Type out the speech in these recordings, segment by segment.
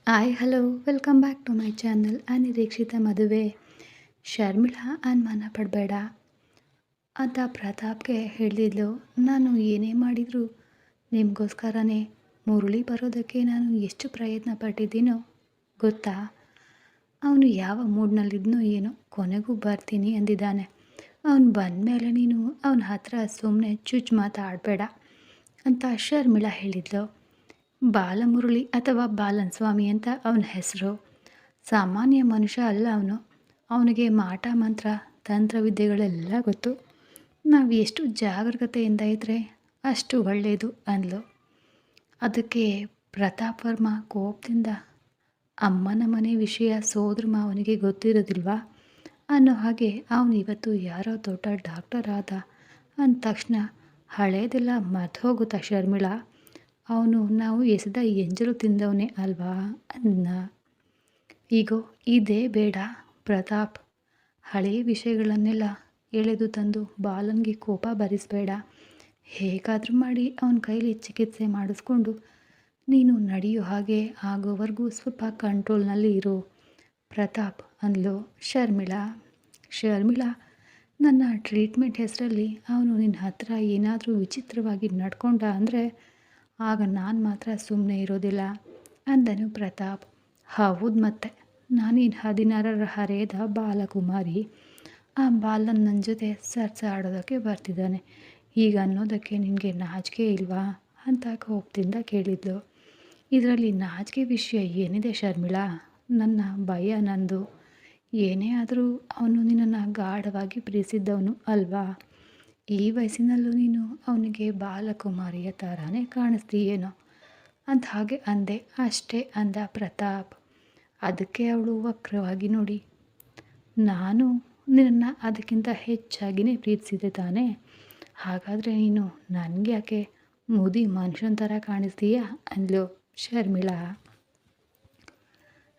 Hi hello welcome back to my channel. ಅನಿರೀಕ್ಷಿತ ಮದುವೆ, ಶರ್ಮಿಳಾ ಅನುಮಾನ ಪಡಬೇಡ ಅಂತ ಪ್ರತಾಪ್ಗೆ ಹೇಳಿದ್ಲು. ನಾನು ಏನೇ ಮಾಡಿದರೂ ನಿಮಗೋಸ್ಕರನೇ ಮುರಳಿ ಬರೋದಕ್ಕೆ ನಾನು ಎಷ್ಟು ಪ್ರಯತ್ನ ಪಟ್ಟಿದ್ದೀನೋ ಗೊತ್ತಾ. ಅವನು ಯಾವ ಮೂಡ್ನಲ್ಲಿದ್ನೋ ಏನೋ, ಕೊನೆಗೂ ಬರ್ತೀನಿ ಅಂದಿದ್ದಾನೆ. ಅವನು ಬಂದಮೇಲೆ ನೀನು ಅವನ ಹತ್ರ ಸುಮ್ಮನೆ ಚುಚ್ಚು ಮಾತಾಡಬೇಡ ಅಂತ ಶರ್ಮಿಳಾ ಹೇಳಿದ್ಲು. ಬಾಲಮುರಳಿ ಅಥವಾ ಬಾಲನ್ ಸ್ವಾಮಿ ಅಂತ ಅವನ ಹೆಸರು. ಸಾಮಾನ್ಯ ಮನುಷ್ಯ ಅಲ್ಲ ಅವನು. ಅವನಿಗೆ ಮಾಟ ಮಂತ್ರ ತಂತ್ರವಿದ್ಯೆಗಳೆಲ್ಲ ಗೊತ್ತು. ನಾವು ಎಷ್ಟು ಜಾಗರೂಕತೆಯಿಂದ ಇದ್ದರೆ ಅಷ್ಟು ಒಳ್ಳೆಯದು ಅಂದ್ಲು. ಅದಕ್ಕೆ ಪ್ರತಾಪ್ ವರ್ಮ ಕೋಪದಿಂದ, ಅಮ್ಮನ ಮನೆ ವಿಷಯ ಸೋದರ ಮಾವನಿಗೆ ಗೊತ್ತಿರೋದಿಲ್ವಾ ಅನ್ನೋ ಹಾಗೆ ಅವನು ಇವತ್ತು ಯಾರೋ ದೊಡ್ಡ ಡಾಕ್ಟರ್ ಆದ ಅಂದ ತಕ್ಷಣ ಹಳೇದೆಲ್ಲ ಮರ್ತು ಹೋಗುತ್ತಾ ಶರ್ಮಿಳಾ. ಅವನು ನಾವು ಎಸೆದ ಎಂಜಲು ತಿಂದವನೇ ಅಲ್ವಾ ಅನ್ನ. ಈಗೋ ಇದೇ ಬೇಡ ಪ್ರತಾಪ್. ಹಳೆಯ ವಿಷಯಗಳನ್ನೆಲ್ಲ ಎಳೆದು ತಂದು ಬಾಲನ್ಗೆ ಕೋಪ ಭರಿಸಬೇಡ. ಹೇಗಾದರೂ ಮಾಡಿ ಅವನ ಕೈಲಿ ಚಿಕಿತ್ಸೆ ಮಾಡಿಸ್ಕೊಂಡು ನೀನು ನಡೆಯೋ ಹಾಗೆ ಆಗೋವರೆಗೂ ಸ್ವಲ್ಪ ಕಂಟ್ರೋಲ್ನಲ್ಲಿ ಇರು ಪ್ರತಾಪ್ ಅಂದ್ಲು ಶರ್ಮಿಳಾ. ನನ್ನ ಟ್ರೀಟ್ಮೆಂಟ್ ಹೆಸರಲ್ಲಿ ಅವನು ನಿನ್ನ ಹತ್ರ ಏನಾದರೂ ವಿಚಿತ್ರವಾಗಿ ನಡ್ಕೊಂಡ ಅಂದರೆ ಆಗ ನಾನು ಮಾತ್ರ ಸುಮ್ಮನೆ ಇರೋದಿಲ್ಲ ಅಂದನು ಪ್ರತಾಪ್. ಹೌದು, ಮತ್ತೆ ನಾನೇನು 16ರ ಹರೆಯದ ಬಾಲಕುಮಾರಿ. ಆ ಬಾಲನ್ ನನ್ನ ಜೊತೆ ಆಡೋದಕ್ಕೆ ಬರ್ತಿದ್ದಾನೆ. ಈಗ ಅನ್ನೋದಕ್ಕೆ ನಿನಗೆ ನಾಚಿಕೆ ಇಲ್ವಾ ಅಂತ ಕೋಪದಿಂದ ಕೇಳಿದ್ಲು. ಇದರಲ್ಲಿ ನಾಚಿಕೆ ವಿಷಯ ಏನಿದೆ ಶರ್ಮಿಳಾ? ನನ್ನ ಭಯ ನಂದು. ಏನೇ ಆದರೂ ಅವನು ನಿನ್ನನ್ನು ಗಾಢವಾಗಿ ಪ್ರೀತಿಸಿದ್ದವನು ಅಲ್ವಾ? ಈ ವಯಸ್ಸಿನಲ್ಲೂ ನೀನು ಅವನಿಗೆ ಬಾಲಕುಮಾರಿಯ ಥರನೇ ಕಾಣಿಸ್ತೀಯೇನೋ ಅಂತ ಹಾಗೆ ಅಂದೆ ಅಷ್ಟೇ ಅಂದ ಪ್ರತಾಪ್. ಅದಕ್ಕೆ ಅವಳು ವಕ್ರವಾಗಿ ನೋಡಿ, ನಾನು ನಿನ್ನನ್ನು ಅದಕ್ಕಿಂತ ಹೆಚ್ಚಾಗಿಯೇ ಪ್ರೀತಿಸಿದೆ ತಾನೇ. ಹಾಗಾದರೆ ನೀನು ನನಗೆ ಯಾಕೆ ಮುದಿ ಮನುಷ್ಯನ ಥರ ಕಾಣಿಸ್ತೀಯಾ ಅಂದ್ಲು ಶರ್ಮಿಳಾ.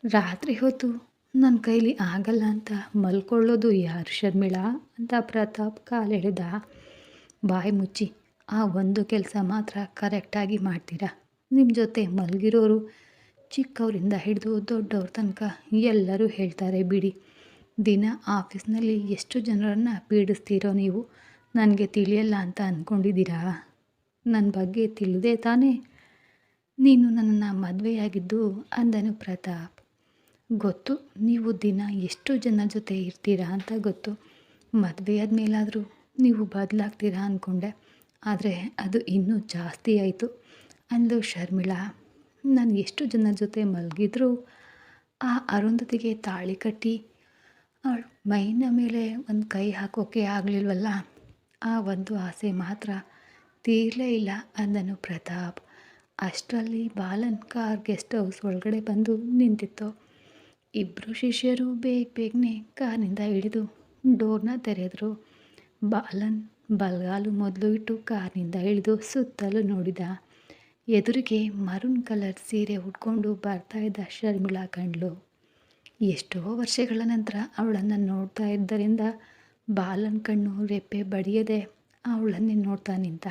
ರಾತ್ರಿ ಹೊತ್ತು ನನ್ನ ಕೈಲಿ ಆಗಲ್ಲ ಅಂತ ಮಲ್ಕೊಳ್ಳೋದು ಯಾರು ಶರ್ಮಿಳಾ ಅಂತ ಪ್ರತಾಪ್ ಕಾಲೆಳೆದ. ಬಾಯಿ ಮುಚ್ಚಿ, ಆ ಒಂದು ಕೆಲಸ ಮಾತ್ರ ಕರೆಕ್ಟಾಗಿ ಮಾಡ್ತೀರಾ. ನಿಮ್ಮ ಜೊತೆ ಮಲಗಿರೋರು ಚಿಕ್ಕವರಿಂದ ಹಿಡಿದು ದೊಡ್ಡವ್ರ ತನಕ ಎಲ್ಲರೂ ಹೇಳ್ತಾರೆ ಬಿಡಿ. ದಿನ ಆಫೀಸ್ನಲ್ಲಿ ಎಷ್ಟು ಜನರನ್ನು ಪೀಡಿಸ್ತೀರೋ ನೀವು. ನನಗೆ ತಿಳಿಯಲ್ಲ ಅಂತ ಅಂದ್ಕೊಂಡಿದ್ದೀರಾ? ನನ್ನ ಬಗ್ಗೆ ತಿಳಿದೇ ತಾನೇ ನೀನು ನನ್ನನ್ನು ಮದುವೆಯಾಗಿದ್ದು ಅಂದನು ಪ್ರತಾಪ್. ಗೊತ್ತು, ನೀವು ದಿನ ಎಷ್ಟು ಜನ ಜೊತೆ ಇರ್ತೀರಾ ಅಂತ ಗೊತ್ತು. ಮದುವೆ ಆದಮೇಲಾದರೂ ನೀವು ಬದಲಾಗ್ತೀರಾ ಅಂದ್ಕೊಂಡೆ, ಆದರೆ ಅದು ಇನ್ನೂ ಜಾಸ್ತಿ ಆಯಿತು ಅಂದು ಶರ್ಮಿಳಾ. ನಾನು ಎಷ್ಟು ಜನ ಜೊತೆ ಮಲಗಿದ್ರೂ ಆ ಅರುಂಧತಿಗೆ ತಾಳಿ ಕಟ್ಟಿ ಅವಳು ಮೈನ ಮೇಲೆ ಒಂದು ಕೈ ಹಾಕೋಕ್ಕೆ ಆಗಲಿಲ್ವಲ್ಲ, ಆ ಒಂದು ಆಸೆ ಮಾತ್ರ ತೀರಲೇ ಇಲ್ಲ ಅಂದನು ಪ್ರತಾಪ್. ಅಷ್ಟರಲ್ಲಿ ಬಾಲನ್ ಕಾರ್ ಗೆಸ್ಟ್ ಹೌಸ್ ಒಳಗಡೆ ಬಂದು ನಿಂತಿತ್ತು. ಇಬ್ಬರು ಶಿಷ್ಯರು ಬೇಗನೆ ಕಾರಿನಿಂದ ಇಳಿದು ಡೋರ್ನ ತೆರೆದರು. ಬಾಲನ್ ಬಲಗಾಲು ಮೊದಲು ಇಟ್ಟು ಕಾರಿನಿಂದ ಇಳಿದು ಸುತ್ತಲೂ ನೋಡಿದ. ಎದುರಿಗೆ ಮರೂನ್ ಕಲರ್ ಸೀರೆ ಉಟ್ಕೊಂಡು ಬರ್ತಾ ಇದ್ದ ಶರ್ಮಿಳಾ ಕಂಡ್ಲು. ಎಷ್ಟೋ ವರ್ಷಗಳ ನಂತರ ಅವಳನ್ನು ನೋಡ್ತಾ ಇದ್ದರಿಂದ ಬಾಲನ್ ಕಣ್ಣು ರೆಪ್ಪೆ ಬಡಿಯದೆ ಅವಳನ್ನೇ ನೋಡ್ತಾ ನಿಂತ.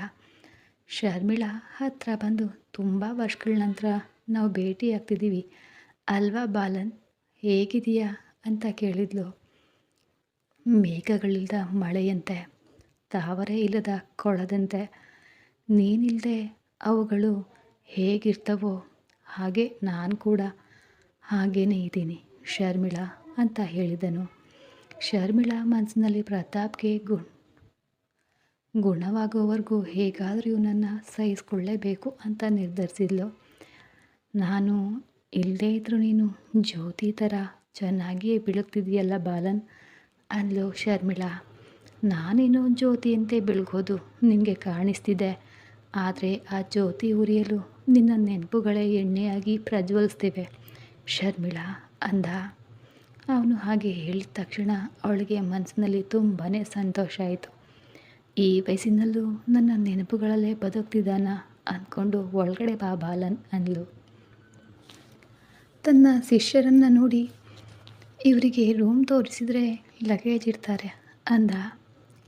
ಶರ್ಮಿಳಾ ಹತ್ರ ಬಂದು, ತುಂಬ ವರ್ಷಗಳ ನಂತರ ನಾವು ಭೇಟಿ ಆಗ್ತಿದ್ದೀವಿ ಅಲ್ವಾ ಬಾಲನ್, ಹೇಗಿದೆಯಾ ಅಂತ ಕೇಳಿದ್ಲು. ಮೇಘಗಳಿಲ್ಲದ ಮಳೆಯಂತೆ, ತಾವರೆ ಇಲ್ಲದ ಕೊಳದಂತೆ, ನೀನಿಲ್ಲದೆ ಅವುಗಳು ಹೇಗಿರ್ತವೋ ಹಾಗೆ ನಾನು ಕೂಡ ಹಾಗೇ ಇದ್ದೀನಿ ಶರ್ಮಿಳಾ ಅಂತ ಹೇಳಿದನು. ಶರ್ಮಿಳಾ ಮನಸ್ಸಿನಲ್ಲಿ ಪ್ರತಾಪ್ಗೆ ಗುಣವಾಗೋವರೆಗೂ ಹೇಗಾದರೂ ಇವನನ್ನು ಸಹಿಸ್ಕೊಳ್ಳೇಬೇಕು ಅಂತ ನಿರ್ಧರಿಸಿದ್ಲು. ನಾನು ಇಲ್ಲದೇ ಇದ್ದರೂ ನೀನು ಜ್ಯೋತಿ ಥರ ಚೆನ್ನಾಗಿಯೇ ಬೆಳಗ್ತಿದೆಯಲ್ಲ ಬಾಲನ್ ಅಂದ್ಲು ಶರ್ಮಿಳಾ. ನಾನೇನೋ ಜ್ಯೋತಿಯಂತೆ ಬೆಳಗೋದು ನಿನಗೆ ಕಾಣಿಸ್ತಿದೆ, ಆದರೆ ಆ ಜ್ಯೋತಿ ಉರಿಯಲು ನಿನ್ನ ನೆನಪುಗಳೇ ಎಣ್ಣೆಯಾಗಿ ಪ್ರಜ್ವಲಿಸ್ತಿವೆ ಶರ್ಮಿಳಾ ಅಂದ. ಅವನು ಹಾಗೆ ಹೇಳಿದ ತಕ್ಷಣ ಅವಳಿಗೆ ಮನಸ್ಸಿನಲ್ಲಿ ತುಂಬಾ ಸಂತೋಷ ಆಯಿತು. ಈ ವಯಸ್ಸಿನಲ್ಲೂ ನನ್ನ ನೆನಪುಗಳಲ್ಲೇ ಬದುಕ್ತಿದ್ದಾನ ಅಂದ್ಕೊಂಡು ಒಳಗಡೆ ಬಾ ಬಾಲನ್ ಅಂದ್ಲು. ತನ್ನ ಶಿಷ್ಯರನ್ನು ನೋಡಿ, ಇವರಿಗೆ ರೂಮ್ ತೋರಿಸಿದರೆ ಲಗೇಜ್ ಇರ್ತಾರೆ ಅಂದ.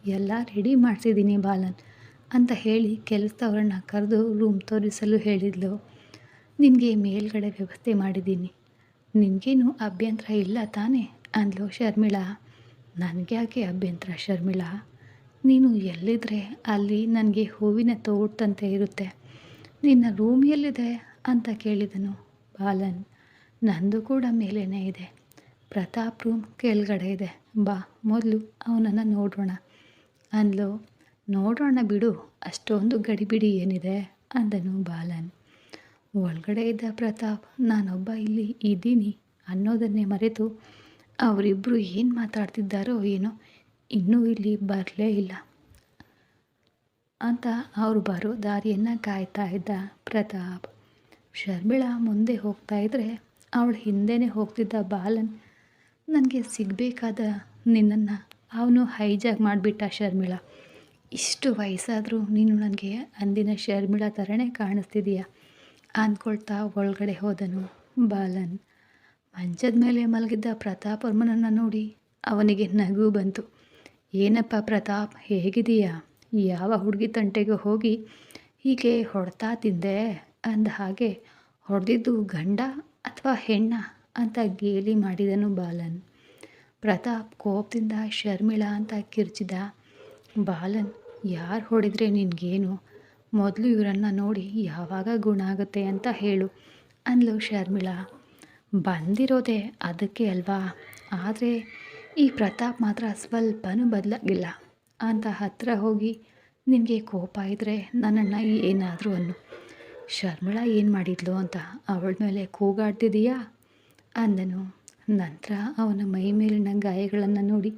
ಎಲ್ಲ ರೆಡಿ ಮಾಡಿಸಿದ್ದೀನಿ ಬಾಲನ್ ಅಂತ ಹೇಳಿ ಕೆಲಸದವ್ರನ್ನ ಕರೆದು ರೂಮ್ ತೋರಿಸಲು ಹೇಳಿದ್ಲು. ನಿನಗೆ ಮೇಲ್ಗಡೆ ವ್ಯವಸ್ಥೆ ಮಾಡಿದ್ದೀನಿ, ನಿನಗೇನು ಅಭ್ಯಂತರ ಇಲ್ಲ ತಾನೇ ಅಂದ್ಲು ಶರ್ಮಿಳಾ. ನನಗ್ಯಾಕೆ ಅಭ್ಯಂತರ ಶರ್ಮಿಳಾ, ನೀನು ಎಲ್ಲಿದ್ದರೆ ಅಲ್ಲಿ ನನಗೆ ಹೂವಿನ ತೋಟಂತೆ ಇರುತ್ತೆ. ನಿನ್ನ ರೂಮ್ ಎಲ್ಲಿದೆ ಅಂತ ಕೇಳಿದನು ಬಾಲನ್. ನಂದು ಕೂಡ ಮೇಲೇನೇ ಇದೆ, ಪ್ರತಾಪ್ ರೂಮ್ ಕೆಳಗಡೆ ಇದೆ, ಬಾ ಮೊದಲು ಅವನನ್ನು ನೋಡೋಣ ಅಂದ್ಲು. ನೋಡೋಣ ಬಿಡು, ಅಷ್ಟೊಂದು ಗಡಿಬಿಡಿ ಏನಿದೆ ಅಂದನು ಬಾಲನ್. ಒಳಗಡೆ ಇದ್ದ ಪ್ರತಾಪ್ ನಾನೊಬ್ಬ ಇಲ್ಲಿ ಇದ್ದೀನಿ ಅನ್ನೋದನ್ನೇ ಮರೆತು ಅವರಿಬ್ಬರು ಏನು ಮಾತಾಡ್ತಿದ್ದಾರೋ ಏನೋ, ಇನ್ನೂ ಇಲ್ಲಿ ಬರಲೇ ಇಲ್ಲ ಅಂತ ಅವರು ಬರೋ ದಾರಿಯನ್ನು ಕಾಯ್ತಾ ಇದ್ದ ಪ್ರತಾಪ್. ಶರ್ಮಿಳಾ ಮುಂದೆ ಹೋಗ್ತಾ ಇದ್ದರೆ ಅವಳ ಹಿಂದೆನೇ ಹೋಗ್ತಿದ್ದ ಬಾಲನ್, ನನಗೆ ಸಿಗಬೇಕಾದ ನಿನ್ನನ್ನು ಅವನು ಹೈಜಾಗ್ ಮಾಡಿಬಿಟ್ಟ ಶರ್ಮಿಳಾ. ಇಷ್ಟು ವಯಸ್ಸಾದರೂ ನೀನು ನನಗೆ ಅಂದಿನ ಶರ್ಮಿಳಾ ಥರನೇ ಕಾಣಿಸ್ತಿದೀಯ ಅಂದ್ಕೊಳ್ತಾ ಒಳಗಡೆ ಹೋದನು ಬಾಲನ್. ಮಂಚದ ಮೇಲೆ ಮಲಗಿದ್ದ ಪ್ರತಾಪ್ ವರ್ಮನನ್ನು ನೋಡಿ ಅವನಿಗೆ ನಗು ಬಂತು. ಏನಪ್ಪ ಪ್ರತಾಪ್, ಹೇಗಿದೀಯಾ? ಯಾವ ಹುಡುಗಿ ತಂಟೆಗೆ ಹೋಗಿ ಹೀಗೆ ಹೊಡ್ತಾ ತಿಂದೆ ಅಂದ ಹಾಗೆ, ಹೊಡೆದಿದ್ದು ಗಂಡ ಅಥವಾ ಹೆಣ್ಣ ಅಂತ ಗೇಲಿ ಮಾಡಿದನು ಬಾಲನ್. ಪ್ರತಾಪ್ ಕೋಪದಿಂದ ಶರ್ಮಿಳಾ ಅಂತ ಕಿರ್ಚಿದ. ಬಾಲನ್, ಯಾರು ಹೊಡೆದ್ರೆ ನಿನಗೇನು, ಮೊದಲು ಇವರನ್ನು ನೋಡಿ ಯಾವಾಗ ಗುಣ ಆಗುತ್ತೆ ಅಂತ ಹೇಳು ಅಂದ್ಲು ಶರ್ಮಿಳಾ. ಬಂದಿರೋದೆ ಅದಕ್ಕೆ ಅಲ್ವಾ, ಆದರೆ ಈ ಪ್ರತಾಪ್ ಮಾತ್ರ ಸ್ವಲ್ಪನೂ ಬದಲಾಗಿಲ್ಲ ಅಂತ ಹತ್ತಿರ ಹೋಗಿ, ನಿನಗೆ ಕೋಪ ಇದ್ದರೆ ನನ್ನನ್ನು ಏನಾದರೂ ಅನ್ನು, ಶರ್ಮಿಳಾ ಏನು ಮಾಡಿದ್ಲು ಅಂತ ಅವಳ ಮೇಲೆ ಕೂಗಾಡ್ತಿದೀಯಾ ಅಂದನು. ನಂತರ ಅವನ ಮೈ ಮೇಲಿನ ಗಾಯಗಳನ್ನು ನೋಡಿ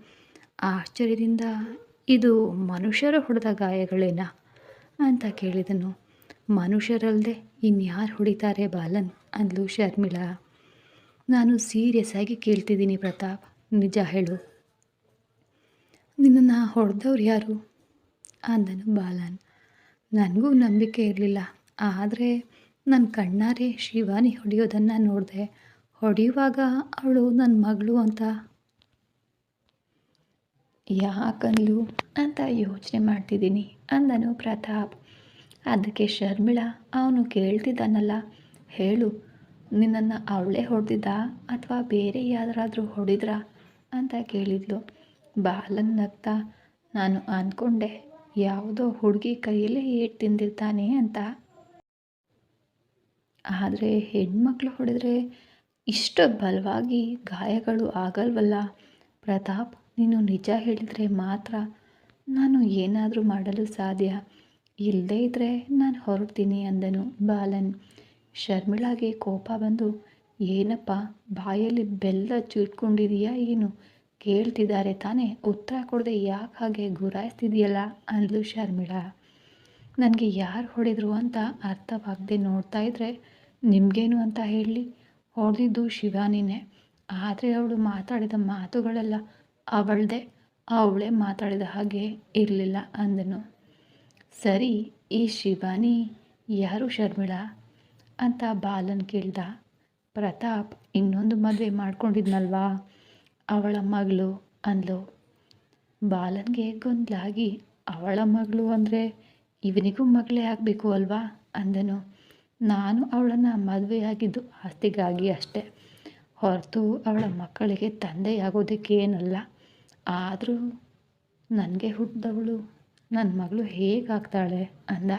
ಆಶ್ಚರ್ಯದಿಂದ, ಇದು ಮನುಷ್ಯರು ಹೊಡೆದ ಗಾಯಗಳೇನಾ ಅಂತ ಕೇಳಿದನು. ಮನುಷ್ಯರಲ್ಲದೆ ಇನ್ಯಾರು ಹೊಡಿತಾರೆ ಬಾಲನ್ ಅಂದ್ಲು ಶರ್ಮಿಳಾ. ನಾನು ಸೀರಿಯಸ್ ಆಗಿ ಕೇಳ್ತಿದ್ದೀನಿ ಪ್ರತಾಪ್, ನಿಜ ಹೇಳು, ನಿನ್ನನ್ನು ಹೊಡೆದವ್ರು ಯಾರು ಅಂದನು ಬಾಲನ್. ನನಗೂ ನಂಬಿಕೆ ಇರಲಿಲ್ಲ, ಆದರೆ ನನ್ನ ಕಣ್ಣಾರೆ ಶಿವಾನಿ ಹೊಡೆಯೋದನ್ನು ನೋಡಿದೆ. ಹೊಡೆಯುವಾಗ ಅವಳು ನನ್ನ ಮಗಳು ಅಂತ ಯಾಕಂದ್ಲು ಅಂತ ಯೋಚನೆ ಮಾಡ್ತಿದ್ದೀನಿ ಅಂದನು ಪ್ರತಾಪ್. ಅದಕ್ಕೆ ಶರ್ಮಿಳಾ, ಅವನು ಕೇಳ್ತಿದ್ದಾನಲ್ಲ, ಹೇಳು, ನಿನ್ನನ್ನು ಅವಳೇ ಹೊಡೆದಿದ್ದ ಅಥವಾ ಬೇರೆ ಯಾರಾದರೂ ಹೊಡೆದ್ರಾ ಅಂತ ಕೇಳಿದ್ಲು. ಬಾಲನ್ ನಗ್ತಾ, ನಾನು ಅಂದ್ಕೊಂಡೆ ಯಾವುದೋ ಹುಡುಗಿ ಕೈಯಲ್ಲೇ ಏಟು ತಿಂದಿರ್ತಾನೆ ಅಂತ, ಆದರೆ ಹೆಣ್ಮಕ್ಳು ಹೊಡೆದ್ರೆ ಇಷ್ಟು ಬಲವಾಗಿ ಗಾಯಗಳು ಆಗಲ್ವಲ್ಲ ಪ್ರತಾಪ್. ನೀನು ನಿಜ ಹೇಳಿದರೆ ಮಾತ್ರ ನಾನು ಏನಾದರೂ ಮಾಡಲು ಸಾಧ್ಯ, ಇಲ್ಲದೇ ಇದ್ದರೆ ನಾನು ಹೊರಡ್ತೀನಿ ಅಂದನು ಬಾಲನ್. ಶರ್ಮಿಳಾಗೆ ಕೋಪ ಬಂದು, ಏನಪ್ಪ ಬಾಯಲ್ಲಿ ಬೆಲ್ಲ ಚುಟ್ಕೊಂಡಿದೀಯಾ ಏನು, ಕೇಳ್ತಿದ್ದಾರೆ ತಾನೇ, ಉತ್ತರ ಕೊಡದೆ ಯಾಕೆ ಹಾಗೆ ಗುರಾಯಿಸ್ತಿದೆಯಲ್ಲ ಅಂದ್ಲು ಶರ್ಮಿಳಾ. ನನಗೆ ಯಾರು ಹೊಡೆದ್ರು ಅಂತ ಅರ್ಥವಾಗದೆ ನೋಡ್ತಾ ಇದ್ದರೆ ನಿಮಗೇನು ಅಂತ ಹೇಳಿ, ಹೊಡೆದಿದ್ದು ಶಿವಾನಿನೇ, ಆದರೆ ಅವಳು ಮಾತಾಡಿದ ಮಾತುಗಳೆಲ್ಲ ಅವಳದೇ, ಅವಳೇ ಮಾತಾಡಿದ ಹಾಗೆ ಇರಲಿಲ್ಲ ಅಂದನು. ಸರಿ, ಈ ಶಿವಾನಿ ಯಾರು ಶರ್ಮಿಳಾ ಅಂತ ಬಾಲನ್ ಕೇಳ್ದ. ಪ್ರತಾಪ್ ಇನ್ನೊಂದು ಮದುವೆ ಮಾಡ್ಕೊಂಡಿದ್ನಲ್ವಾ, ಅವಳ ಮಗಳು ಅಂದ್ಲು. ಬಾಲನ್ಗೆ ಗೊಂದಲಾಗಿ, ಅವಳ ಮಗಳು ಅಂದರೆ ಇವನಿಗೂ ಮಗಳೇ ಆಗಬೇಕು ಅಲ್ವಾ ಅಂದನು. ನಾನು ಅವಳನ್ನು ಮದುವೆಯಾಗಿದ್ದು ಆಸ್ತಿಗಾಗಿ ಅಷ್ಟೇ, ಹೊರತು ಅವಳ ಮಕ್ಕಳಿಗೆ ತಂದೆಯಾಗೋದಕ್ಕೆ ಏನಲ್ಲ. ಆದರೂ ನನಗೆ ಹುಟ್ಟಿದವಳು ನನ್ನ ಮಗಳು ಹೇಗಾಗ್ತಾಳೆ ಅಂದ.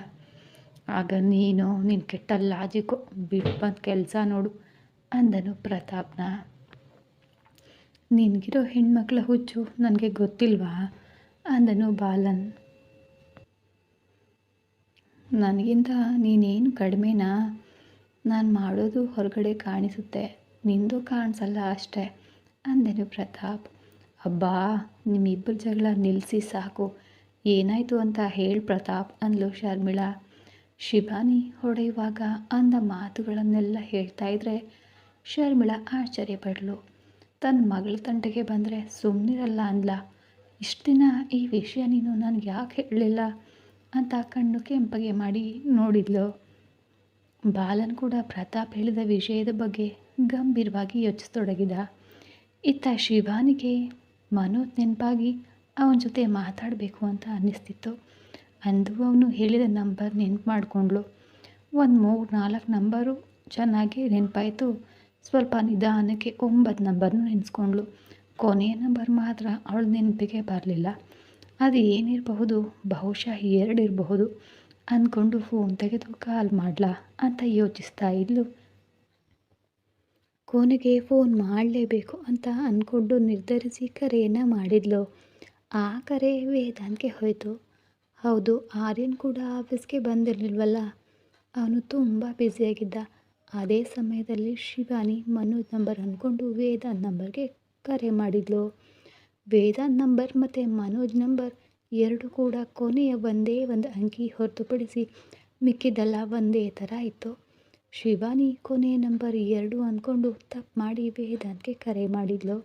ಆಗ ನೀನು ನಿನ್ನ ಕೆಟ್ಟ ಲಾಜಿಕ್ಕು ಬಿಟ್ಟು ಬಂದು ಕೆಲಸ ನೋಡು ಅಂದನು ಪ್ರತಾಪ್ನ. ನಿನಗಿರೋ ಹೆಣ್ಮಕ್ಳ ಹುಚ್ಚು ನನಗೆ ಗೊತ್ತಿಲ್ವಾ ಅಂದನು ಬಾಲನ್. ನನಗಿಂತ ನೀನೇನು ಕಡಿಮೆನಾ, ನಾನು ಮಾಡೋದು ಹೊರಗಡೆ ಕಾಣಿಸುತ್ತೆ, ನಿಂದು ಕಾಣಿಸಲ್ಲ ಅಷ್ಟೇ ಅಂದನು ಪ್ರತಾಪ್. ಅಬ್ಬಾ, ನಿಮ್ಮಿಬ್ಬರ ಜಗಳ ನಿಲ್ಲಿಸಿ ಸಾಕು, ಏನಾಯಿತು ಅಂತ ಹೇಳಿ ಪ್ರತಾಪ್ ಅಂದ್ಲು ಶರ್ಮಿಳಾ. ಶಿವಾನಿ ಹೊಡೆಯುವಾಗ ಅಂದ ಮಾತುಗಳನ್ನೆಲ್ಲ ಹೇಳ್ತಾ ಇದ್ರೆ ಶರ್ಮಿಳಾ ಆಶ್ಚರ್ಯಪಡಲು. ತನ್ನ ಮಗಳ ತಂಟೆಗೆ ಬಂದರೆ ಸುಮ್ಮನಿರಲ್ಲ ಅಂದ್ಲ. ಇಷ್ಟು ದಿನ ಈ ವಿಷಯ ನೀನು ನನಗೆ ಯಾಕೆ ಹೇಳಲಿಲ್ಲ ಅಂತ ಕಣ್ಣು ಕೆಂಪಗೆ ಮಾಡಿ ನೋಡಿದ್ಲು. ಬಾಲನ್ ಕೂಡ ಪ್ರತಾಪ್ ಹೇಳಿದ ವಿಷಯದ ಬಗ್ಗೆ ಗಂಭೀರವಾಗಿ ಯೋಚಿಸತೊಡಗಿದ. ಇತ್ತ ಶಿವಾನಿಗೆ ಮನೋಜ್ ನೆನಪಾಗಿ ಅವನ ಜೊತೆ ಮಾತಾಡಬೇಕು ಅಂತ ಅನ್ನಿಸ್ತಿತ್ತು. ಅಂದು ಅವನು ಹೇಳಿದ ನಂಬರ್ ನೆನಪು ಮಾಡಿಕೊಂಡ್ಳು. ಒಂದು 3-4 ನಂಬರು ಚೆನ್ನಾಗಿ ನೆನಪಾಯಿತು. ಸ್ವಲ್ಪ ನಿಧಾನಕ್ಕೆ 9 ನಂಬರ್ನು ನೆನೆಸ್ಕೊಂಡ್ಳು. ಕೊನೆಯ ನಂಬರ್ ಮಾತ್ರ ಅವಳ ನೆನಪಿಗೆ ಬರಲಿಲ್ಲ. ಅದು ಏನಿರಬಹುದು, ಬಹುಶಃ 2 ಇರಬಹುದು ಅಂದ್ಕೊಂಡು ಫೋನ್ ತೆಗೆದು ಕಾಲ್ ಮಾಡ್ಲಾ ಅಂತ ಯೋಚಿಸ್ತಾ ಇದ್ಲು. ಕೊನೆಗೆ ಫೋನ್ ಮಾಡಲೇಬೇಕು ಅಂತ ಅಂದ್ಕೊಂಡು ನಿರ್ಧರಿಸಿ ಕರೆಯನ್ನು ಮಾಡಿದ್ಲು. ಆ ಕರೆ ವೇದಾಂತ್ಗೆ ಹೋಯಿತು. ಹೌದು, ಆರ್ಯನ್ ಕೂಡ ಆಫೀಸ್ಗೆ ಬಂದಿರಲಿಲ್ವಲ್ಲ. ಅವನು ತುಂಬ ಬ್ಯುಸಿಯಾಗಿದ್ದ. ಅದೇ ಸಮಯದಲ್ಲಿ ಶಿವಾನಿ ಮನೋಜ್ ನಂಬರ್ ಅಂದ್ಕೊಂಡು ವೇದಾಂತ್ ನಂಬರ್ಗೆ ಕರೆ ಮಾಡಿದ್ಲು. ವೇದಾಂತ್ ನಂಬರ್ ಮತ್ತು ಮನೋಜ್ ನಂಬರ್ ಎರಡು ಕೂಡ ಕೊನೆಯ ಒಂದೇ ಒಂದು ಅಂಕಿ ಹೊರತುಪಡಿಸಿ ಮಿಕ್ಕಿದ್ದೆಲ್ಲ ಒಂದೇ ಥರ ಇತ್ತು. ಶಿವಾನಿ ಕೊನೆಯ ನಂಬರ್ 2 ಅಂದ್ಕೊಂಡು ತಪ್ಪು ಮಾಡಿ ವೇದಾಂತ್ಗೆ ಕರೆ ಮಾಡಿದ್ಲು.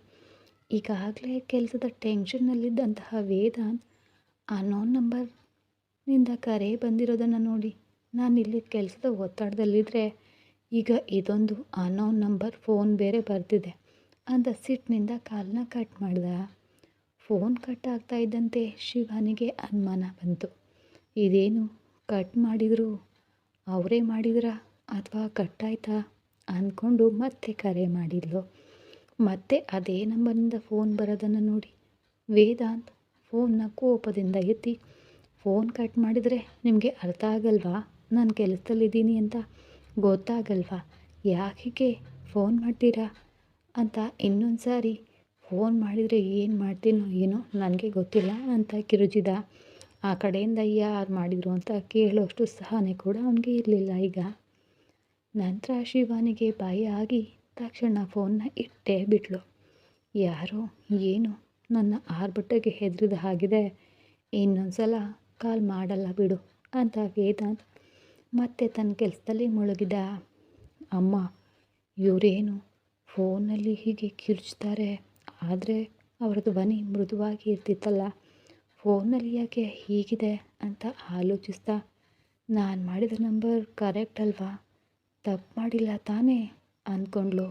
ಈಗಾಗಲೇ ಕೆಲಸದ ಟೆನ್ಷನ್ನಲ್ಲಿದ್ದಂತಹ ವೇದಾಂತ್ ಅನ್ನೋನ್ ನಂಬರ್ನಿಂದ ಕರೆ ಬಂದಿರೋದನ್ನು ನೋಡಿ, ನಾನಿಲ್ಲಿ ಕೆಲಸದ ಒತ್ತಡದಲ್ಲಿದ್ದರೆ ಈಗ ಇದೊಂದು ಅನ್ನೋನ್ ನಂಬರ್ ಫೋನ್ ಬೇರೆ ಬರ್ತಿದೆ ಅಂತ ಸಿಟ್ಟಿನಿಂದ ಕಾಲನ್ನ ಕಟ್ ಮಾಡ್ದ. ಫೋನ್ ಕಟ್ ಆಗ್ತಾ ಇದ್ದಂತೆ ಶಿವಾನಿಗೆ ಅನುಮಾನ ಬಂತು. ಇದೇನು ಕಟ್ ಮಾಡಿದ್ರು ಅವರೇ ಮಾಡಿದ್ರಾ ಅಥವಾ ಕಟ್ಟಾಯ್ತಾ ಅಂದ್ಕೊಂಡು ಮತ್ತೆ ಕರೆ ಮಾಡಿದ್ಲು. ಮತ್ತೆ ಅದೇ ನಂಬರ್ನಿಂದ ಫೋನ್ ಬರೋದನ್ನು ನೋಡಿ ವೇದಾಂತ್ ಫೋನ್ನ ಕೋಪದಿಂದ ಎತ್ತಿ, ಫೋನ್ ಕಟ್ ಮಾಡಿದರೆ ನಿಮಗೆ ಅರ್ಥ ಆಗಲ್ವಾ? ನಾನು ಕೆಲಸದಲ್ಲಿದ್ದೀನಿ ಅಂತ ಗೊತ್ತಾಗಲ್ವಾ? ಯಾಕೆ ಫೋನ್ ಮಾಡ್ತೀರಾ ಅಂತ ಇನ್ನೊಂದು ಸಾರಿ ಫೋನ್ ಮಾಡಿದರೆ ಏನು ಮಾಡ್ತೀನೋ ಏನೋ ನನಗೆ ಗೊತ್ತಿಲ್ಲ ಅಂತ ಕಿರುಚಿದ. ಆ ಕಡೆಯಿಂದ ಯಾರು ಮಾಡಿದರು ಅಂತ ಕೇಳೋಷ್ಟು ಸಹನೆ ಕೂಡ ಅವನಿಗೆ ಇರಲಿಲ್ಲ. ಈಗ ನಂತರ ಶಿವಾನಿಗೆ ಭಯ ಆಗಿ ತಕ್ಷಣ ಫೋನ್ನ ಇಟ್ಟೇ ಬಿಟ್ಲು. ಯಾರೋ ಏನು ನನ್ನ ಆರ್ಭಟಕ್ಕೆ ಹೆದರಿದ ಹಾಗಿದೆ, ಇನ್ನೊಂದು ಸಲ ಕಾಲ್ ಮಾಡಲ್ಲ ಬಿಡು ಅಂತ ವೇದಾಂತ್ ಮತ್ತೆ ತನ್ನ ಕೆಲಸದಲ್ಲಿ ಮುಳುಗಿದ. ಅಮ್ಮ, ಇವರೇನು ಫೋನಲ್ಲಿ ಹೀಗೆ ಕಿರುಚ್ತಾರೆ, ಆದರೆ ಅವರ ಧ್ವನಿ ಮೃದುವಾಗಿ ಇರ್ತಿತ್ತಲ್ಲ, ಫೋನಲ್ಲಿ ಯಾಕೆ ಹೀಗಿದೆ ಅಂತ ಆಲೋಚಿಸ್ತಾ, ನಾನು ಮಾಡಿದ ನಂಬರ್ ಕರೆಕ್ಟ್ ಅಲ್ವಾ, ತಪ್ಪು ಮಾಡಿಲ್ಲ ತಾನೇ ಅಂದ್ಕೊಂಡ್ಳು.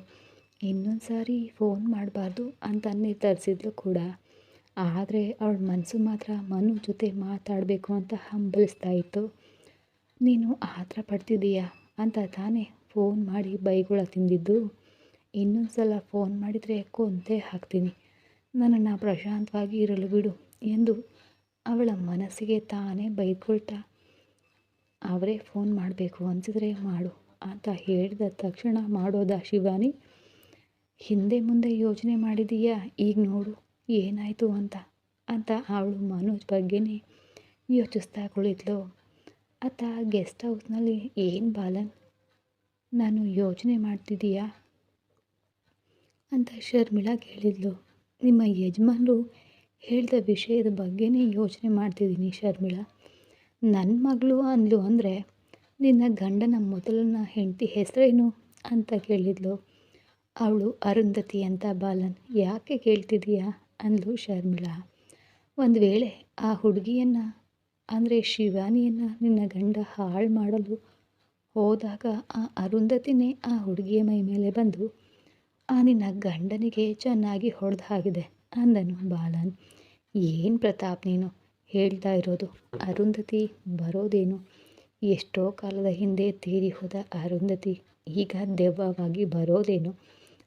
ಇನ್ನೊಂದು ಸಾರಿ ಫೋನ್ ಮಾಡಬಾರ್ದು ಅಂತ ನಿರ್ಧರಿಸಿದ್ಲು ಕೂಡ. ಆದರೆ ಅವಳ ಮನಸ್ಸು ಮಾತ್ರ ಮನು ಜೊತೆ ಮಾತಾಡಬೇಕು ಅಂತ ಹಂಬಲಿಸ್ತಾ ಇತ್ತು. ನೀನು ಆತರ ಪಡ್ತಿದ್ದೀಯಾ ಅಂತ ತಾನೇ ಫೋನ್ ಮಾಡಿ ಬೈಗುಳ ತಿಂದಿದ್ದು. ಇನ್ನೊಂದು ಸಲ ಫೋನ್ ಮಾಡಿದರೆ ಕೊಂದೇ ಹಾಕ್ತೀನಿ, ನನ್ನನ್ನು ಪ್ರಶಾಂತವಾಗಿ ಇರಲು ಬಿಡು ಎಂದು ಅವಳ ಮನಸ್ಸಿಗೆ ತಾನೇ ಬೈದ್ಕೊಳ್ತಾ, ಅವರೇ ಫೋನ್ ಮಾಡಬೇಕು ಅನಿಸಿದರೆ ಮಾಡು ಅಂತ ಹೇಳಿದ ತಕ್ಷಣ ಮಾಡೋದಾ ಶಿವಾನಿ? ಹಿಂದೆ ಮುಂದೆ ಯೋಚನೆ ಮಾಡಿದೀಯಾ? ಈಗ ನೋಡು ಏನಾಯಿತು ಅಂತ ಅವಳು ಮನೋಜ್ ಬಗ್ಗೆನೇ ಯೋಚಿಸ್ತಾ ಕುಳಿತಳು. ಅತ್ತ ಗೆಸ್ಟ್ ಹೌಸ್ನಲ್ಲಿ ಏನು ಬಾಲನ್, ನಾನು ಯೋಚನೆ ಮಾಡ್ತಿದ್ದೀಯಾ ಅಂತ ಶರ್ಮಿಳಾ ಕೇಳಿದ್ಲು. ನಿಮ್ಮ ಯಜಮಾನರು ಹೇಳಿದ ವಿಷಯದ ಬಗ್ಗೆನೇ ಯೋಚನೆ ಮಾಡ್ತಿದ್ದೀನಿ ಶರ್ಮಿಳಾ. ನನ್ನ ಮಗಳು ಅಂದ್ಲು ಅಂದರೆ ನಿನ್ನ ಗಂಡನ ಮೊದಲನ ಹೆಂಡತಿ ಹೆಸರೇನು ಅಂತ ಕೇಳಿದ್ಲು. ಅವಳು ಅರುಂಧತಿ ಅಂತ ಬಾಲನ್. ಯಾಕೆ ಕೇಳ್ತಿದ್ದೀಯಾ ಅಂದ್ಲು ಶರ್ಮಿಳಾ. ಒಂದು ವೇಳೆ ಆ ಹುಡುಗಿಯನ್ನು ಅಂದರೆ ಶಿವಾನಿಯನ್ನು ನಿನ್ನ ಗಂಡ ಹಾಳು ಮಾಡಲು ಹೋದಾಗ ಆ ಅರುಂಧತಿನೇ ಆ ಹುಡುಗಿಯ ಮೈ ಮೇಲೆ ಬಂದು ಆ ನಿನ್ನ ಗಂಡನಿಗೆ ಚೆನ್ನಾಗಿ ಹೊಡೆದ ಹಾಗಿದೆ ಅಂದನು ಬಾಲನ್. ಏನು ಪ್ರತಾಪ್ ನೀನು ಹೇಳ್ತಾ ಇರೋದು? ಅರುಂಧತಿ ಬರೋದೇನು? ಎಷ್ಟೋ ಕಾಲದ ಹಿಂದೆ ತೀರಿ ಹೋದ ಅರುಂಧತಿ ಈಗ ದೆವ್ವವಾಗಿ ಬರೋದೇನು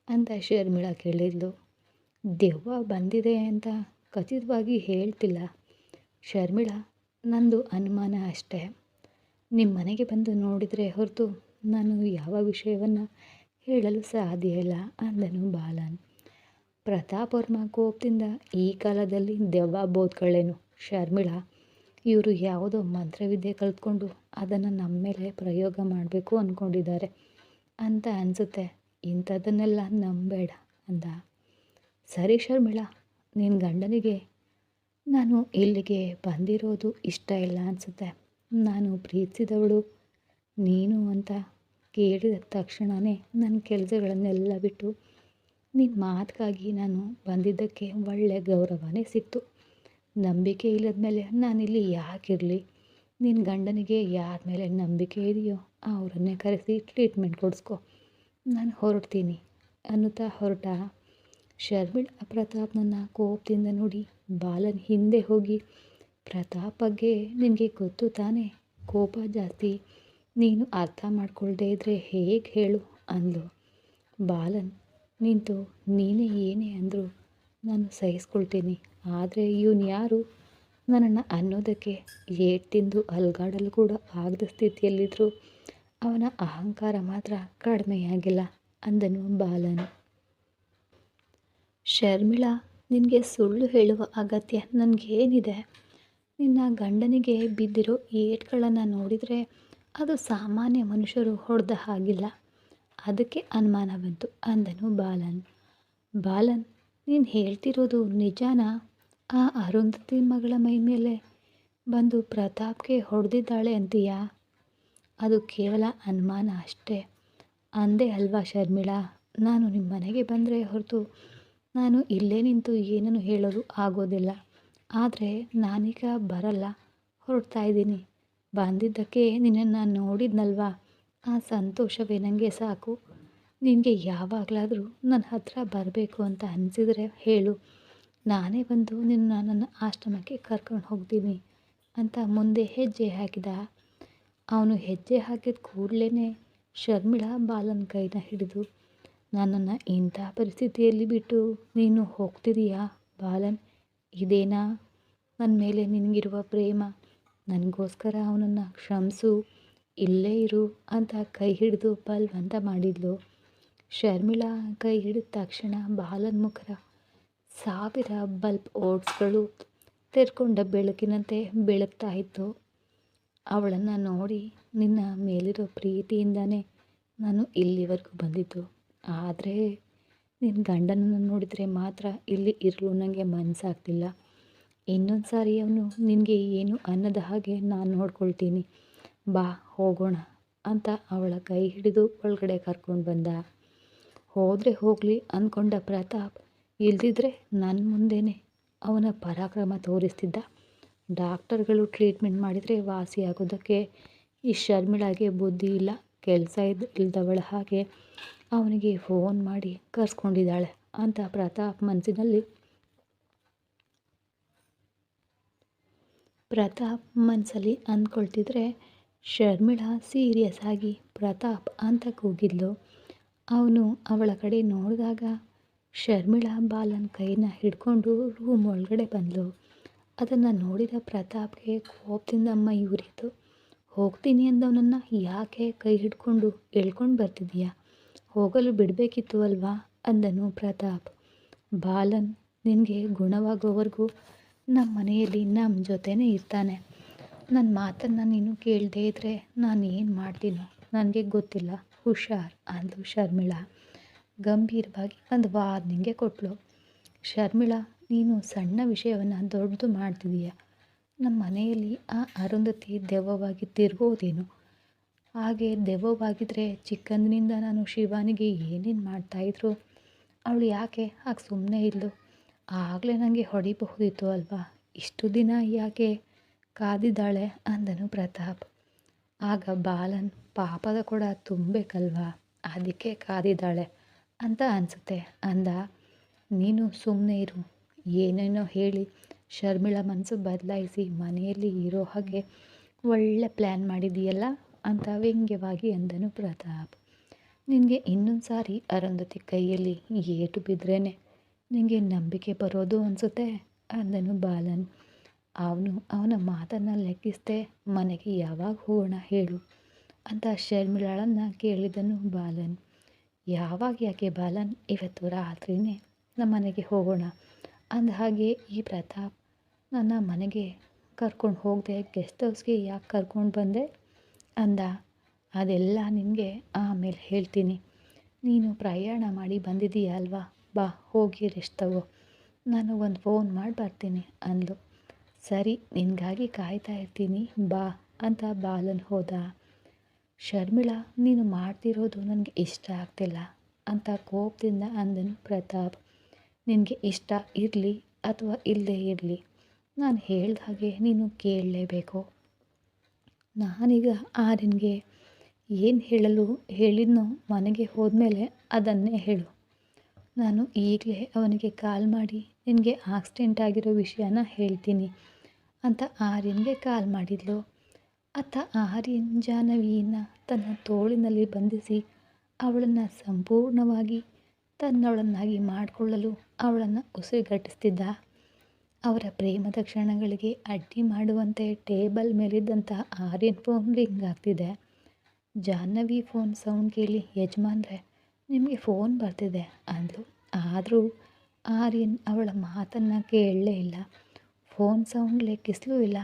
ಅಂತ ಶರ್ಮಿಳಾ ಕೇಳಿದ್ಲು. ದೆವ್ವ ಬಂದಿದೆ ಅಂತ ಖಚಿತವಾಗಿ ಹೇಳ್ತಿಲ್ಲ ಶರ್ಮಿಳಾ, ನಂದು ಅನುಮಾನ ಅಷ್ಟೇ. ನಿಮ್ಮ ಮನೆಗೆ ಬಂದು ನೋಡಿದರೆ ಹೊರತು ನಾನು ಯಾವ ವಿಷಯವನ್ನು ಹೇಳಲು ಸಾಧ್ಯ ಇಲ್ಲ ಅಂದನು ಬಾಲನ್. ಪ್ರತಾಪ್ ವರ್ಮ ಕೋಪದಿಂದ, ಈ ಕಾಲದಲ್ಲಿ ದೆವ್ವ ಬೋದ್ಗಳೇನು ಶರ್ಮಿಳಾ, ಇವರು ಯಾವುದೋ ಮಂತ್ರವಿದ್ಯೆ ಕಲ್ತ್ಕೊಂಡು ಅದನ್ನು ನಮ್ಮ ಮೇಲೆ ಪ್ರಯೋಗ ಮಾಡಬೇಕು ಅಂದ್ಕೊಂಡಿದ್ದಾರೆ ಅಂತ ಅನಿಸುತ್ತೆ. ಇಂಥದ್ದನ್ನೆಲ್ಲ ನಂಬೇಡ ಅಂದ. ಸರಿ ಶರ್ಮಿಳಾ, ನಿನ್ನ ಗಂಡನಿಗೆ ನಾನು ಇಲ್ಲಿಗೆ ಬಂದಿರೋದು ಇಷ್ಟ ಇಲ್ಲ ಅನಿಸುತ್ತೆ. ನಾನು ಪ್ರೀತಿಸಿದವಳು ನೀನು ಅಂತ ಕೇಳಿದ ತಕ್ಷಣವೇ ನನ್ನ ಕೆಲಸಗಳನ್ನೆಲ್ಲ ಬಿಟ್ಟು ನಿನ್ನ ಮಾತಿಗಾಗಿ ನಾನು ಬಂದಿದ್ದಕ್ಕೆ ಒಳ್ಳೆಯ ಗೌರವನೇ ಸಿಕ್ತು. ನಂಬಿಕೆ ಇಲ್ಲದ ಮೇಲೆ ನಾನಿಲ್ಲಿ ಯಾಕಿರಲಿ? ನಿನ್ನ ಗಂಡನಿಗೆ ಯಾರ ಮೇಲೆ ನಂಬಿಕೆ ಇದೆಯೋ ಅವರನ್ನೇ ಕರೆಸಿ ಟ್ರೀಟ್ಮೆಂಟ್ ಕೊಡಿಸ್ಕೊ, ನಾನು ಹೊರಡ್ತೀನಿ ಅನ್ನುತ್ತಾ ಹೊರಟ. ಶರ್ಮಿಳಾ ಪ್ರತಾಪ್ನನ್ನ ಕೋಪದಿಂದ ನೋಡಿ ಬಾಲನ್ ಹಿಂದೆ ಹೋಗಿ, ಪ್ರತಾಪ್ ಬಗ್ಗೆ ನಿನಗೆ ಗೊತ್ತು ತಾನೇ, ಕೋಪ ಜಾಸ್ತಿ, ನೀನು ಅರ್ಥ ಮಾಡ್ಕೊಳ್ದೇ ಇದ್ದರೆ ಹೇಗೆ ಹೇಳು ಅಂದ್ಲು. ಬಾಲನ್ ನಿಂತು ನೀನೇ ಏನೇ ಅಂದರೂ ನಾನು ಸಹಿಸ್ಕೊಳ್ತೀನಿ, ಆದರೆ ಇವನು ಯಾರು ನನ್ನನ್ನು ಅನ್ನೋದಕ್ಕೆ ಏಟ್ ತಿಂದು ಅಲ್ಗಾಡಲು ಕೂಡ ಆಗದ ಸ್ಥಿತಿಯಲ್ಲಿದ್ದರೂ ಅವನ ಅಹಂಕಾರ ಮಾತ್ರ ಕಡಿಮೆಯಾಗಿಲ್ಲ ಅಂದನು ಬಾಲನ್. ಶರ್ಮಿಳಾ, ನಿನಗೆ ಸುಳ್ಳು ಹೇಳುವ ಅಗತ್ಯ ನನಗೇನಿದೆ? ನಿನ್ನ ಗಂಡನಿಗೆ ಬಿದ್ದಿರೋ ಏಟ್ಗಳನ್ನು ನೋಡಿದರೆ ಅದು ಸಾಮಾನ್ಯ ಮನುಷ್ಯರು ಹೊಡೆದ ಹಾಗಿಲ್ಲ, ಅದಕ್ಕೆ ಅನುಮಾನ ಬಂತು ಅಂದನು ಬಾಲನ್. ಬಾಲನ್, ನೀನು ಹೇಳ್ತಿರೋದು ನಿಜಾನಾ? ಆ ಅರುಂಧತಿ ಮಗಳ ಮೈ ಮೇಲೆ ಬಂದು ಪ್ರತಾಪ್ಗೆ ಹೊಡೆದಿದ್ದಾಳೆ ಅಂತೀಯಾ? ಅದು ಕೇವಲ ಅನುಮಾನ ಅಷ್ಟೇ ಅಂದೆ ಅಲ್ವಾ ಶರ್ಮಿಳಾ. ನಾನು ನಿಮ್ಮ ಮನೆಗೆ ಬಂದರೆ ಹೊರತು ನಾನು ಇಲ್ಲೇ ನಿಂತು ಏನನ್ನು ಹೇಳಲು ಆಗೋದಿಲ್ಲ. ಆದರೆ ನಾನೀಗ ಬರಲ್ಲ, ಹೊರಡ್ತಾ ಇದ್ದೀನಿ. ಬಂದಿದ್ದಕ್ಕೆ ನಿನ್ನನ್ನು ನೋಡಿದ್ನಲ್ವಾ, ಆ ಸಂತೋಷವೇ ನನಗೆ ಸಾಕು. ನಿನಗೆ ಯಾವಾಗಲಾದರೂ ನನ್ನ ಹತ್ರ ಬರಬೇಕು ಅಂತ ಅನಿಸಿದರೆ ಹೇಳು, ನಾನೇ ಬಂದು ನನ್ನ ಆಶ್ರಮಕ್ಕೆ ಕರ್ಕೊಂಡು ಹೋಗ್ತೀನಿ ಅಂತ ಮುಂದೆ ಹೆಜ್ಜೆ ಹಾಕಿದ. ಅವನು ಹೆಜ್ಜೆ ಹಾಕಿದ ಕೂಡಲೇ ಶರ್ಮಿಳಾ ಬಾಲನ್ ಕೈನ ಹಿಡಿದು, ನನ್ನನ್ನು ಇಂಥ ಪರಿಸ್ಥಿತಿಯಲ್ಲಿ ಬಿಟ್ಟು ನೀನು ಹೋಗ್ತಿದೀಯಾ ಬಾಲನ್? ಇದೇನಾ ನನ್ನ ಮೇಲೆ ನಿನಗಿರುವ ಪ್ರೇಮ? ನನಗೋಸ್ಕರ ಅವನನ್ನು ಕ್ಷಮಿಸು, ಇಲ್ಲೇ ಇರು ಅಂತ ಕೈ ಹಿಡಿದು ಬಲವಂತ ಮಾಡಿದ್ಲು. ಶರ್ಮಿಳಾ ಕೈ ಹಿಡಿದ ತಕ್ಷಣ ಬಾಲನ್ ಮುಖ ಸಾವಿರ ಬಲ್ಬ್ ಓಟ್ಸ್ಗಳು ತೆರ್ಕೊಂಡ ಬೆಳಕಿನಂತೆ ಬೆಳಗ್ತಾ ಇತ್ತು. ಅವಳನ್ನು ನೋಡಿ, ನಿನ್ನ ಮೇಲಿರೋ ಪ್ರೀತಿಯಿಂದಾನೇ ನಾನು ಇಲ್ಲಿವರೆಗೂ ಬಂದಿದ್ದು, ಆದರೆ ನಿನ್ನ ಗಂಡನನ್ನು ನೋಡಿದರೆ ಮಾತ್ರ ಇಲ್ಲಿ ಇರಲು ನನಗೆ ಮನಸ್ಸಾಗ್ತಿಲ್ಲ. ಇನ್ನೊಂದು ಸಾರಿ ಅವನು ನಿನಗೆ ಏನು ಅನ್ನದ ಹಾಗೆ ನಾನು ನೋಡ್ಕೊಳ್ತೀನಿ, ಬಾ ಹೋಗೋಣ ಅಂತ ಅವಳ ಕೈ ಹಿಡಿದು ಒಳಗಡೆ ಕರ್ಕೊಂಡು ಬಂದ. ಹೋದರೆ ಹೋಗಲಿ ಅಂದ್ಕೊಂಡ ಪ್ರತಾಪ್, ಇಲ್ದಿದ್ರೆ ನನ್ನ ಮುಂದೆನೇ ಅವನ ಪರಾಕ್ರಮ ತೋರಿಸ್ತಿದ್ದ. ಡಾಕ್ಟರ್ಗಳು ಟ್ರೀಟ್ಮೆಂಟ್ ಮಾಡಿದರೆ ವಾಸಿಯಾಗೋದಕ್ಕೆ ಈ ಶರ್ಮಿಳಾಗೆ ಬುದ್ಧಿ ಇಲ್ಲ, ಕೆಲಸ ಇಲ್ದವಳ ಹಾಗೆ ಅವನಿಗೆ ಫೋನ್ ಮಾಡಿ ಕರ್ಸ್ಕೊಂಡಿದ್ದಾಳೆ ಅಂತ ಪ್ರತಾಪ್ ಮನಸ್ಸಲ್ಲಿ ಅಂದ್ಕೊಳ್ತಿದ್ರೆ ಶರ್ಮಿಳಾ ಸೀರಿಯಸ್ ಆಗಿ ಪ್ರತಾಪ್ ಅಂತ ಕೂಗಿದ್ಲು. ಅವನು ಅವಳ ಕಡೆ ನೋಡಿದಾಗ ಶರ್ಮಿಳಾ ಬಾಲನ್ ಕೈನ ಹಿಡ್ಕೊಂಡು ರೂಮ್ ಒಳಗಡೆ ಬಂದಳು. ಅದನ್ನು ನೋಡಿದ ಪ್ರತಾಪ್ಗೆ ಕೋಪದಿಂದ ಮೈ ಉರಿಯಿತು. ಹೋಗ್ತೀನಿ ಅಂದವನನ್ನು ಯಾಕೆ ಕೈ ಹಿಡ್ಕೊಂಡು ಎಳ್ಕೊಂಡು ಬರ್ತಿದೀಯಾ? ಹೋಗಲು ಬಿಡಬೇಕಿತ್ತು ಅಲ್ವಾ ಅಂದನು ಪ್ರತಾಪ್. ಬಾಲನ್ ನಿನಗೆ ಗುಣವಾಗೋವರೆಗೂ ನಮ್ಮ ಮನೆಯಲ್ಲಿ ನಮ್ಮ ಜೊತೆನೇ ಇರ್ತಾನೆ. ನನ್ನ ಮಾತನ್ನು ನೀನು ಕೇಳದೇ ಇದ್ದರೆ ನಾನು ಏನು ಮಾಡ್ತೀನೋ ನನಗೆ ಗೊತ್ತಿಲ್ಲ, ಹುಷಾರ್ ಅಂದು ಶರ್ಮಿಳಾ ಗಂಭೀರವಾಗಿ ಒಂದು ವಾರ್ನಿಂಗೆ ಕೊಟ್ಟಳು. ಶರ್ಮಿಳಾ, ನೀನು ಸಣ್ಣ ವಿಷಯವನ್ನು ದೊಡ್ಡದು ಮಾಡ್ತಿದೀಯ. ನಮ್ಮ ಮನೆಯಲ್ಲಿ ಆ ಅರುಂಧತಿ ದೆವ್ವವಾಗಿ ತಿರುಗೋದೇನು? ಹಾಗೆ ದೆವ್ವವಾಗಿದ್ದರೆ ಚಿಕ್ಕಂದಿನಿಂದ ನಾನು ಶಿವಾನಿಗೆ ಏನೇನು ಮಾಡ್ತಾಯಿದ್ರು, ಅವಳು ಯಾಕೆ ಹಾಗೆ ಸುಮ್ಮನೆ ಇದ್ಲು? ಆಗಲೇ ನನಗೆ ಹೊಡಿಬಹುದಿತ್ತು ಅಲ್ವಾ? ಇಷ್ಟು ದಿನ ಯಾಕೆ ಕಾದಿದ್ದಾಳೆ ಅಂದನು ಪ್ರತಾಪ್. ಆಗ ಬಾಲನ್, ಪಾಪದ ಕೊಡ ತುಂಬಬೇಕಲ್ವಾ, ಅದಕ್ಕೆ ಕಾದಿದ್ದಾಳೆ ಅಂತ ಅನಿಸುತ್ತೆ ಅಂದ. ನೀನು ಸುಮ್ಮನೆ ಇರು, ಏನೇನೋ ಹೇಳಿ ಶರ್ಮಿಳಾ ಮನಸ್ಸು ಬದಲಾಯಿಸಿ ಮನೆಯಲ್ಲಿ ಇರೋ ಹಾಗೆ ಒಳ್ಳೆ ಪ್ಲ್ಯಾನ್ ಮಾಡಿದೀಯಲ್ಲ ಅಂತ ವ್ಯಂಗ್ಯವಾಗಿ ಅಂದನು ಪ್ರತಾಪ್. ನಿನಗೆ ಇನ್ನೊಂದು ಸಾರಿ ಅರುಂಧತಿ ಕೈಯಲ್ಲಿ ಏಟು ಬಿದ್ರೇ ನಿನಗೆ ನಂಬಿಕೆ ಬರೋದು ಅನಿಸುತ್ತೆ ಅಂದನು ಬಾಲನ್. ಅವನ ಮಾತನ್ನು ಲೆಕ್ಕಿಸದೆ ಮನೆಗೆ ಯಾವಾಗ ಹೋಗೋಣ ಹೇಳು ಅಂತ ಶರ್ಮಿಳಾಳನ್ನು ಕೇಳಿದನು ಬಾಲನ್. ಯಾವಾಗ ಯಾಕೆ ಬಾಲನ್, ಇವತ್ತು ರಾತ್ರಿನೇ ನಮ್ಮ ಮನೆಗೆ ಹೋಗೋಣ ಅಂದ ಹಾಗೆ ಈ ಪ್ರತಾಪ್ ನನ್ನ ಮನೆಗೆ ಕರ್ಕೊಂಡು ಹೋಗದೆ ಗೆಸ್ಟ್ ಹೌಸ್ಗೆ ಯಾಕೆ ಕರ್ಕೊಂಡು ಬಂದೆ ಅಂದ. ಅದೆಲ್ಲ ನಿನಗೆ ಆಮೇಲೆ ಹೇಳ್ತೀನಿ, ನೀನು ಪ್ರಯಾಣ ಮಾಡಿ ಬಂದಿದ್ದೀಯ ಅಲ್ವಾ, ಬಾ ಹೋಗಿ ರೆಸ್ಟ್ ತಗೋ, ನಾನು ಒಂದು ಫೋನ್ ಮಾಡಿ ಬರ್ತೀನಿ ಅಂದ್ಲು. ಸರಿ, ನಿನಗಾಗಿ ಕಾಯ್ತಾ ಇರ್ತೀನಿ ಬಾ ಅಂತ ಬಾಲನ್ ಹೋದ. ಶರ್ಮಿಳಾ, ನೀನು ಮಾಡ್ತಿರೋದು ನನಗೆ ಇಷ್ಟ ಆಗ್ತಿಲ್ಲ ಅಂತ ಕೋಪದಿಂದ ಅಂದನು ಪ್ರತಾಪ್. ನಿನಗೆ ಇಷ್ಟ ಇರಲಿ ಅಥವಾ ಇಲ್ಲದೇ ಇರಲಿ, ನಾನು ಹೇಳ್ದ ಹಾಗೆ ನೀನು ಕೇಳಲೇಬೇಕು. ನಾನೀಗ ಆರ್ಯನ್ಗೆ ಏನು ಹೇಳಲು ಹೇಳಿದ್ನೋ ಮನೆಗೆ ಹೋದ್ಮೇಲೆ ಅದನ್ನೇ ಹೇಳು. ನಾನು ಈಗಲೇ ಅವನಿಗೆ ಕಾಲ್ ಮಾಡಿ ನಿನಗೆ ಆಕ್ಸಿಡೆಂಟ್ ಆಗಿರೋ ವಿಷಯನ ಹೇಳ್ತೀನಿ ಅಂತ ಆರ್ಯನ್ಗೆ ಕಾಲ್ ಮಾಡಿದ್ಲು. ಅತ್ತ ಆರ್ಯನ್ ಜಾಹ್ನವಿಯನ್ನ ತನ್ನ ತೋಳಿನಲ್ಲಿ ಬಂಧಿಸಿ ಅವಳನ್ನು ಸಂಪೂರ್ಣವಾಗಿ ತನ್ನವಳನ್ನಾಗಿ ಮಾಡಿಕೊಳ್ಳಲು ಅವಳನ್ನು ಉಸಿರುಗಟ್ಟಿಸ್ತಿದ್ದ. ಅವರ ಪ್ರೇಮದ ಕ್ಷಣಗಳಿಗೆ ಅಡ್ಡಿ ಮಾಡುವಂತೆ ಟೇಬಲ್ ಮೇಲಿದ್ದಂಥ ಆರ್ಯನ್ ಫೋನ್ ರಿಂಗ್ ಆಗ್ತಿದೆ. ಜಾಹ್ನವಿ ಫೋನ್ ಸೌಂಡ್ ಕೇಳಿ ಯಜಮಾನ್ರೆ ನಿಮಗೆ ಫೋನ್ ಬರ್ತಿದೆ ಅಂದ್ಲು. ಆದರೂ ಆರ್ಯನ್ ಅವಳ ಮಾತನ್ನು ಕೇಳಲೇ ಇಲ್ಲ. ಫೋನ್ ಸೌಂಡ್ ಲೆಕ್ಕಿಸ್ಲೂ ಇಲ್ಲ.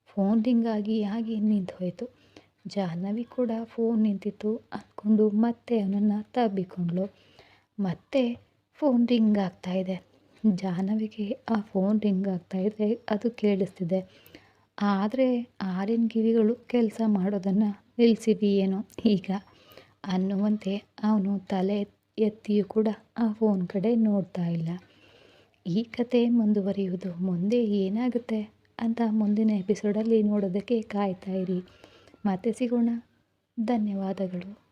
ಫೋನ್ ರಿಂಗ್ ಆಗಿ ನಿಂತು ಹೋಯಿತು. ಜಾಹ್ನವಿ ಕೂಡ ಫೋನ್ ನಿಂತಿತ್ತು ಅಂದ್ಕೊಂಡು ಮತ್ತೆ ಅವನನ್ನು ತಬ್ಬಿಕೊಂಡ್ಳು. ಮತ್ತೆ ಫೋನ್ ರಿಂಗ್ ಆಗ್ತಾಯಿದೆ. ಜಾಹ್ನವಿಗೆ ಆ ಫೋನ್ ರಿಂಗ್ ಆಗ್ತಾಯಿದ್ರೆ ಅದು ಕೇಳಿಸ್ತಿದೆ. ಆದರೆ ಆರ್ಯನ್ ಕಿವಿಗಳು ಕೆಲಸ ಮಾಡೋದನ್ನು ನಿಲ್ಲಿಸಿದೆಯೇನೋ ಈಗ ಅನ್ನುವಂತೆ ಅವನು ತಲೆ ಎತ್ತಿಯೂ ಕೂಡ ಆ ಫೋನ್ ಕಡೆ ನೋಡ್ತಾ ಇಲ್ಲ. ಈ ಕತೆ ಮುಂದುವರಿಯುವುದು ಮುಂದೆ ಏನಾಗುತ್ತೆ ಅಂತ ಮುಂದಿನ ಎಪಿಸೋಡಲ್ಲಿ ನೋಡೋದಕ್ಕೆ ಕಾಯ್ತಾ ಇರಿ. ಮತ್ತೆ ಸಿಗೋಣ. ಧನ್ಯವಾದಗಳು.